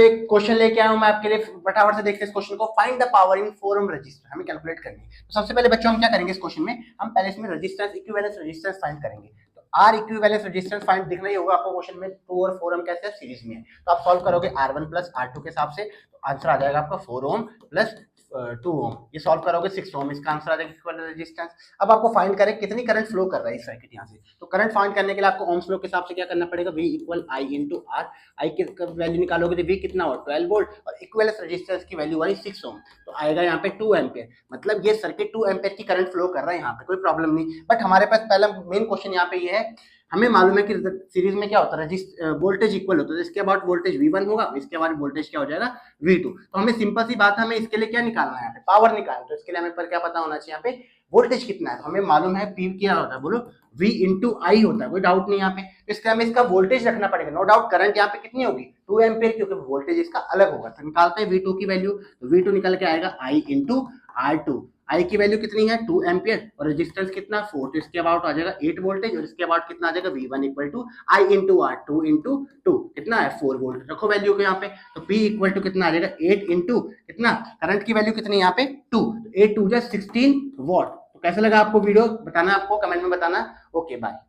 एक क्वेश्चन लेके आया हूं मैं आपके लिए, फटाफट से देखते हैं इस क्वेश्चन को। Find the power in 4 ohm resistor, हमें कैलकुलेट करनी है। तो सबसे पहले बच्चों हम क्या करेंगे इस क्वेश्चन में, हम पहले इसमें रेजिस्टेंस, इक्विवेलेंस रेजिस्टेंस फाइंड करेंगे। तो आर इक्विवेलेंस रेजिस्टेंस फाइंड दिखना ही होगा आपको क्वेश्चन में। 2 और 4 ओम कैसे है, सीरीज में है, तो आप सॉल्व करोगे R1 प्लस R2 के हिसाब से, तो आंसर आ जाएगा आपका 4 ओम प्लस 2 ओम। ये सॉल्व करोगे 6 ओम, इसका आंसर आ जाएगा इक्विवेलेंट रेजिस्टेंस। अब आपको फाइंड करें कितनी करंट फ्लो कर रहा है इस सर्किट यहाँ से। तो करंट फाइंड करने के लिए आपको ओम्स लॉ के हिसाब से क्या करना पड़ेगा, V equal I into R। आई की वैल्यू निकालोगे तो V कितना हो 12 वोल्ट, और इक्विवेलेंस रेजिस्टेंस की वैल्यू आई 6 ओम, तो आएगा यहाँ पे 2 एम्पियर। मतलब ये सर्किट 2 एम्पियर की करंट फ्लो कर रहा है यहाँ पे, कोई प्रॉब्लम नहीं। बट हमारे पास पहला मेन क्वेश्चन यहाँ पे ये है, हमें मालूम है कि सीरीज में क्या होता है, वोल्टेज इक्वल होता है, इसके बाद वोल्टेज V1 होगा, इसके बाद वोल्टेज क्या हो जाएगा V2। तो हमें सिंपल सी बात है, हमें इसके लिए क्या निकालना है यहाँ पे, पावर निकालना। तो इसके लिए हमें पर क्या पता होना चाहिए यहाँ पे, वोल्टेज कितना है। तो हमें मालूम है P क्या होता है, बोलो V इंटू आई होता है, कोई डाउट नहीं यहाँ पे। तो इसका हमें इसका वोल्टेज रखना पड़ेगा। नो डाउट करंट यहाँ पे कितनी होगी 2 एम्पियर, क्योंकि वोल्टेज इसका अलग होगा। तो निकालते हैं V2 की वैल्यू, तो V2 निकल के आएगा I इंटू R2। आई की वैल्यू कितनी है 2 एम्पियर, और रेजिस्टेंस कितना 4, तो इसके अबाउट आ जाएगा 8 वोल्टेज, और इसके अबाउट कितना आ जाएगा V1 equal to I into R, 2 into 2 कितना है 4 वोल्ट। रखो वैल्यू को यहाँ पे, तो P इक्वल टू कितना आ जाएगा 8 इंटू कितना, करंट की वैल्यू कितनी यहाँ पे 2, 8 2 16 वॉट। तो कैसा लगा आपको वीडियो, बताना आपको कमेंट में बताना। Okay bye.